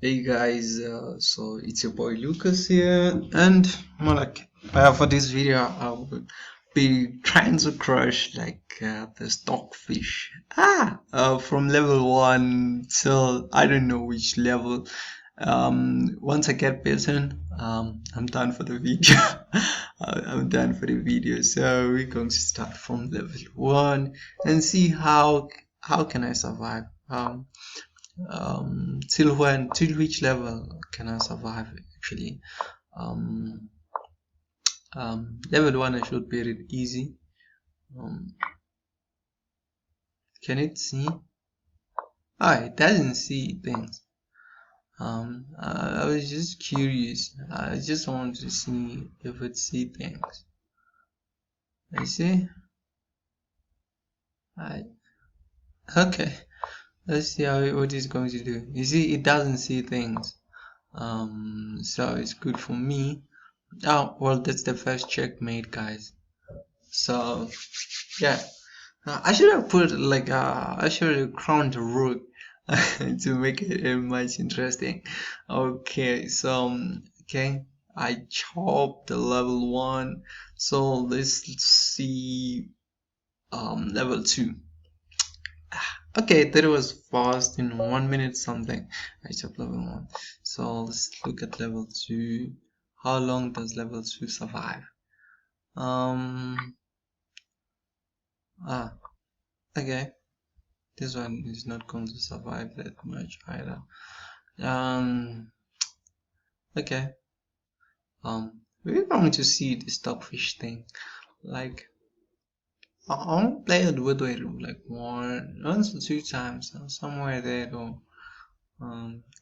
Hey guys, so it's your boy Lucas here, and for this video, I will be trying to crush the stockfish. From level 1 till I don't know which level. Once I get beaten, I'm done for the video. I'm done for the video. So we're going to start from level 1 and see how can I survive. Till which level can I survive actually? um, Level 1 I should be it easy. um, can it see? It doesn't see things. I was just curious. I just want to see if it see things. I see. I Okay, let's see what it's going to do. You see, it doesn't see things. So it's good for me. Oh well, that's the first checkmate, guys. So yeah, I should have put I should have crowned the rook to make it much interesting. Okay, so okay, I chopped the level 1. So let's see level 2. Okay, that was fast in 1 minute something. I chopped level 1. So let's look at level 2. How long does level 2 survive? Um ah okay. This one is not going to survive that much either. Okay. We're going to see the stockfish thing. Like, I want to play it with it like once or two times, somewhere there though.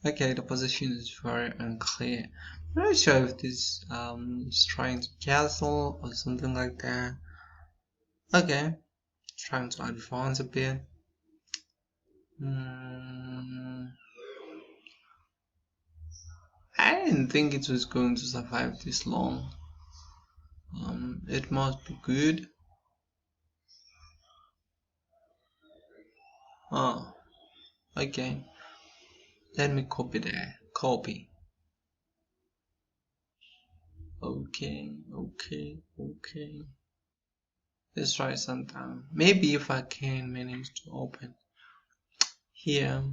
Okay, the position is very unclear. I'm not sure if this is trying to castle or something like that. Okay, trying to advance a bit. Mm, I didn't think it was going to survive this long. It must be good. Oh, okay. Let me copy that. Copy. Okay. Let's try sometime. Maybe if I can manage to open here.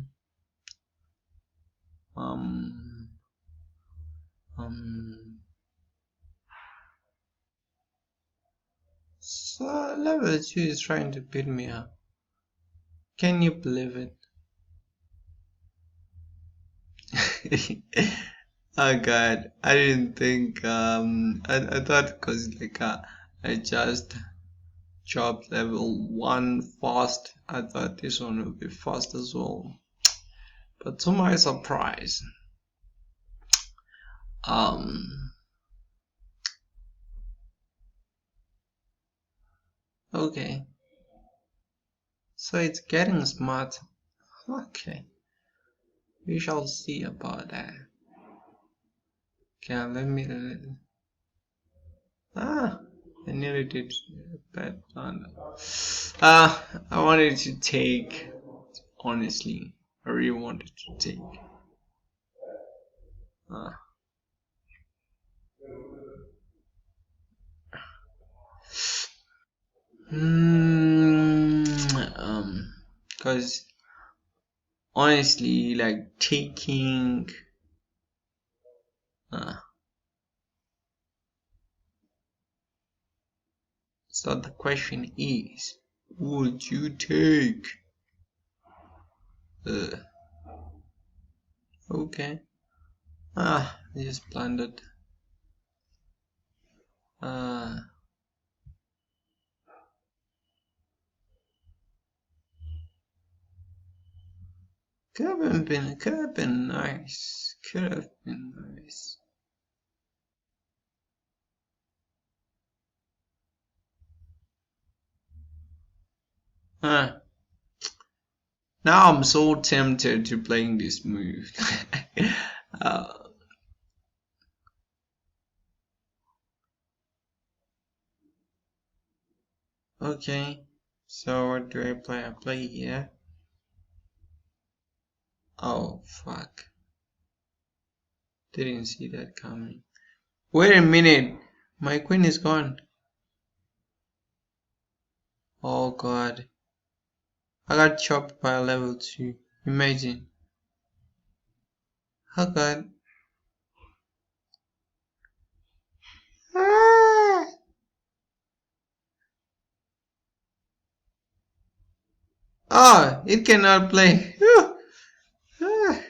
Um, um. So level 2 is trying to beat me up. Can you believe it? Oh god, I didn't think I thought because I just chopped level 1 fast, I thought this one would be fast as well. But to my surprise, um okay, so it's getting smart. Okay, we shall see about that. Okay, let me ah I nearly did a bad plan. I wanted to take, honestly, I really wanted to take. Ah. Hmm. Because honestly, like taking. Uh, so the question is, would you take? Uh, okay. I just blundered. Uh, could have been nice. Could have been nice. Huh. Now I'm so tempted to playing this move. uh, okay. So what do I play? I play here. Oh fuck. Didn't see that coming. Wait a minute. My queen is gone. Oh god. I got chopped by a level 2. Imagine. Oh god. Ah! Oh, it cannot play. Ah.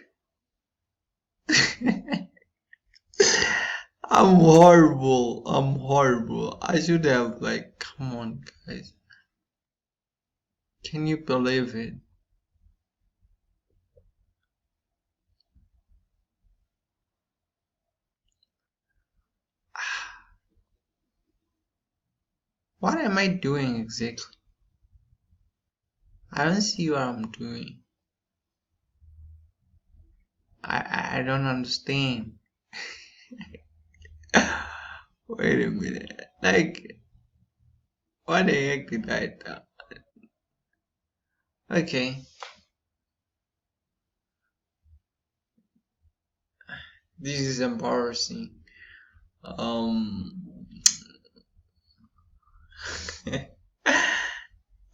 I'm horrible. I'm horrible. I should have like, come on, guys. Can you believe it? What am I doing exactly? I don't see what I'm doing. I don't understand. Wait a minute. Like, what the heck did I do? Okay, this is embarrassing. Um.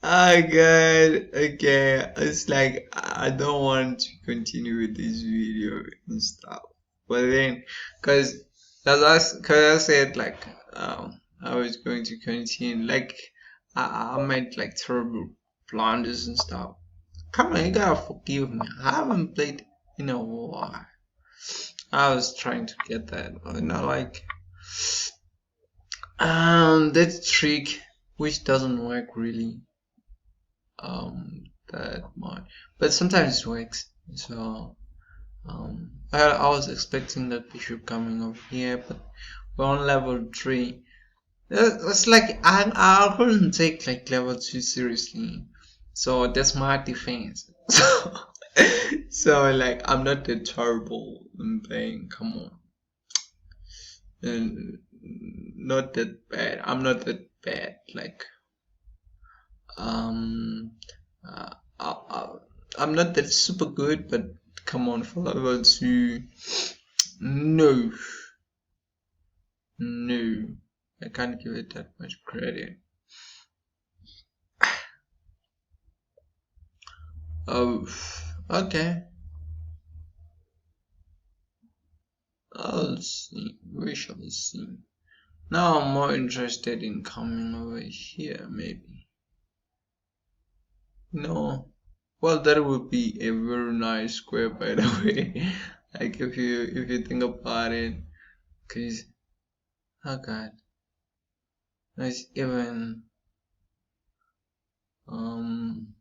Oh god, okay. It's like I don't want to continue with this video and stuff. But then, cause I said like I was going to continue. Like I made like terrible blunders and stuff. Come on, you gotta forgive me. I haven't played in a while. I was trying to get that, like that trick which doesn't work really that much, but sometimes it works. So I was expecting that bishop coming over here, but we're on level 3. It's like I couldn't take like level 2 seriously, so that's my defense. So like I'm not that terrible in playing. Come on, and not that bad. I'm not that bad. Like um, uh, I, I, I'm not that super good, but come on, for level 2, no, no, I can't give it that much credit. Oh, okay. I'll see. We shall see. Now I'm more interested in coming over here, maybe. No. Well, that would be a very nice square, by the way. Like if you think about it, cause oh god, it's even um.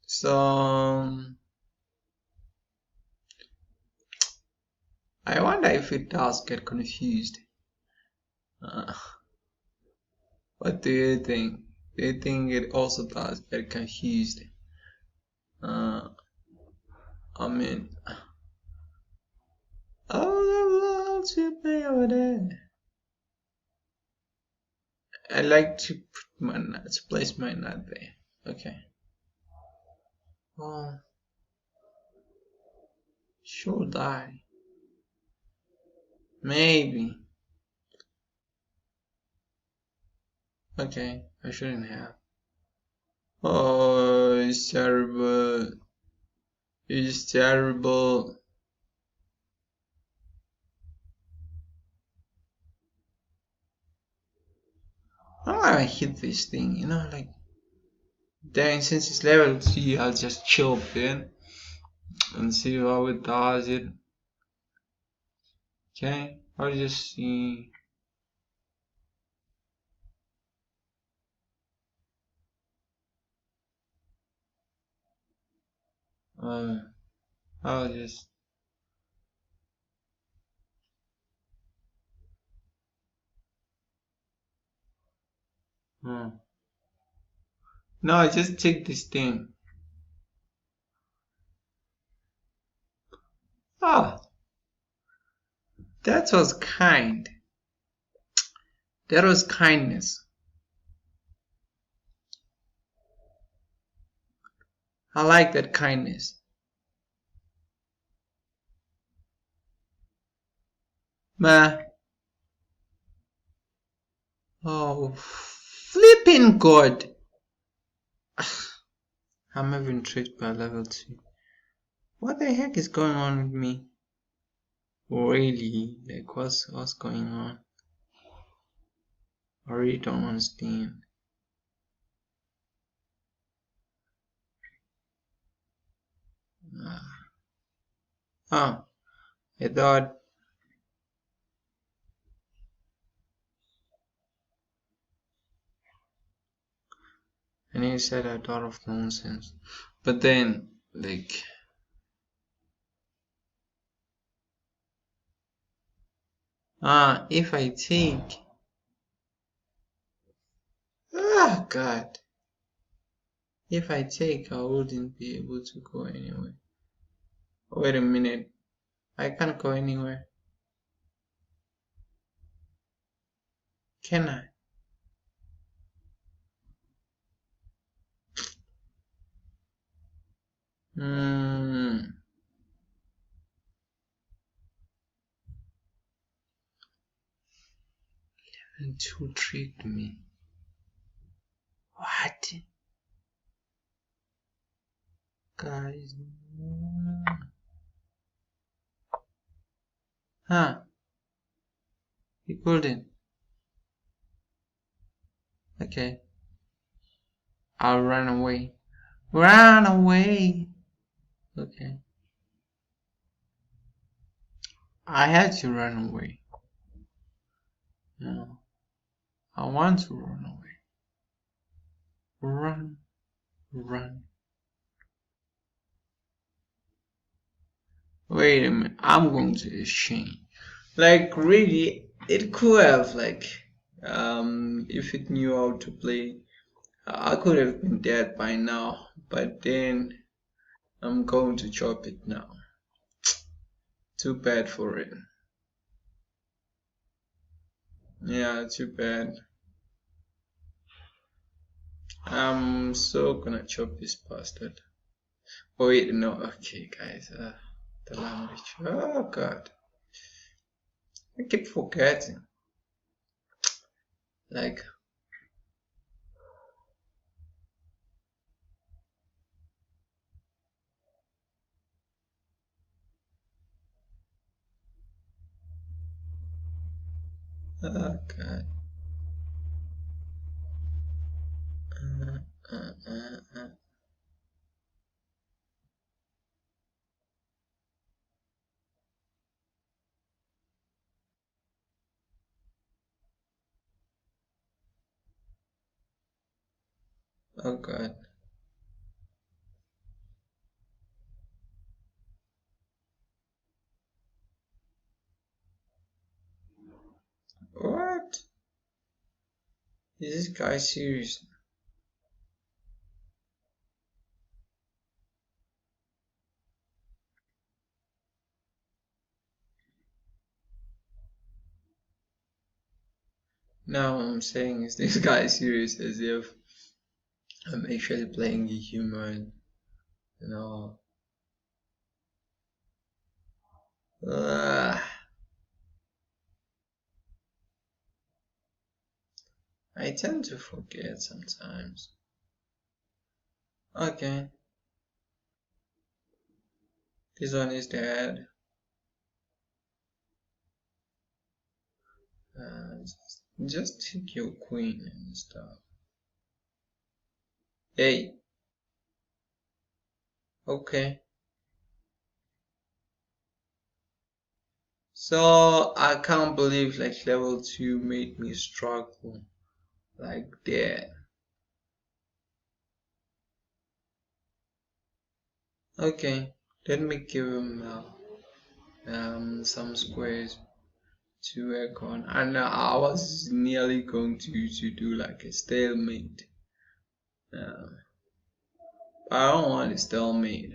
So I wonder if it does get confused. Uh, what do you think? Do you think it also does get confused? Uh, I mean, oh, to play over there. I like to put my nuts, place my nut there. Okay. Oh, should I? Maybe. Okay, I shouldn't have. Oh, it's terrible. It's terrible. I'm gonna hit this thing, like. Then since it's level 3, I'll just chill in and see how it does it. Okay, I'll just see. I'll just. Hmm. No, I just take this thing. Ah, that was kind. That was kindness. I like that kindness. Man. Oh, flipping God. I'm having tricked by level 2. What the heck is going on with me? Really? Like, what's going on? I really don't understand. Oh, I thought. And you said I thought of nonsense. But then, like, if I take. God. If I take, I wouldn't be able to go anywhere. Wait a minute. I can't go anywhere. Can I? Hmm. And two tricked me. What? Guys. Huh. He couldn't. Okay. I'll run away. Run away. Okay. I had to run away. No. I want to run away. Run. Run. Wait a minute. I'm going to exchange. Like, really, it could have, like, if it knew how to play, I could have been dead by now. But then I'm going to chop it now. Too bad for it. Yeah, too bad. I'm so gonna chop this bastard. Oh wait, no, okay guys, the language. Oh god. I keep forgetting. Like, oh god. Uh, uh, uh, uh. Oh god. What? Is this guy serious? Now I'm saying, is this guy serious, as if I'm actually playing a human, you know. Ugh. I tend to forget sometimes. Okay, this one is dead. Just take your queen and stuff. Hey, okay. So I can't believe like level 2 made me struggle like that. Okay, let me give him some squares to work on. And I was nearly going to do like a stalemate. Uh, I don't want a stalemate.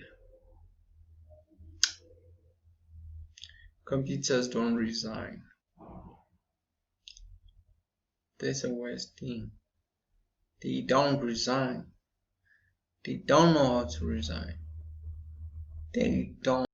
Computers don't resign. That's a worst thing. They don't resign. They don't know how to resign. They don't.